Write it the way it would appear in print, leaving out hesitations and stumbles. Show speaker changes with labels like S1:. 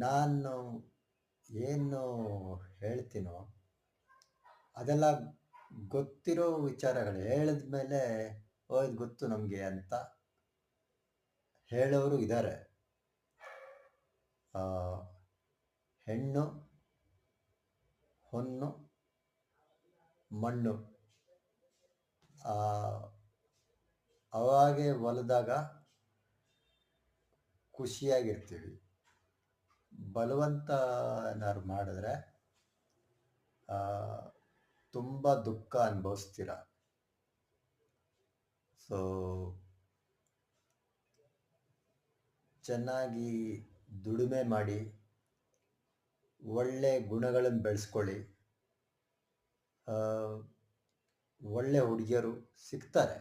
S1: ನಾನು ಏನು ಹೇಳ್ತೀನೋ ಅದೆಲ್ಲ ಗೊತ್ತಿರೋ ವಿಚಾರಗಳು ಹೇಳಿದ ಮೇಲೆ ಓ ಇದು ಗೊತ್ತು ನಮಗೆ ಅಂತ ಹೇಳೋರು ಇದ್ದಾರೆ. ಹೆಣ್ಣು ಹೊನ್ನು ಮಣ್ಣು ಅವಾಗೆ ಹೊಲದಾಗ ಖುಷಿಯಾಗಿರ್ತೀವಿ. ಬಲವಂತ ಏನಾದ್ರು ಮಾಡಿದ್ರೆ ತುಂಬ ದುಃಖ ಅನುಭವಿಸ್ತೀರ. ಸೊ ಚೆನ್ನಾಗಿ ದುಡಿಮೆ ಮಾಡಿ ಒಳ್ಳೆ ಗುಣಗಳನ್ನು ಬೆಳೆಸ್ಕೊಳ್ಳಿ. ಒಳ್ಳೆ ಹುಡುಗಿಯರು ಸಿಗ್ತಾರೆ.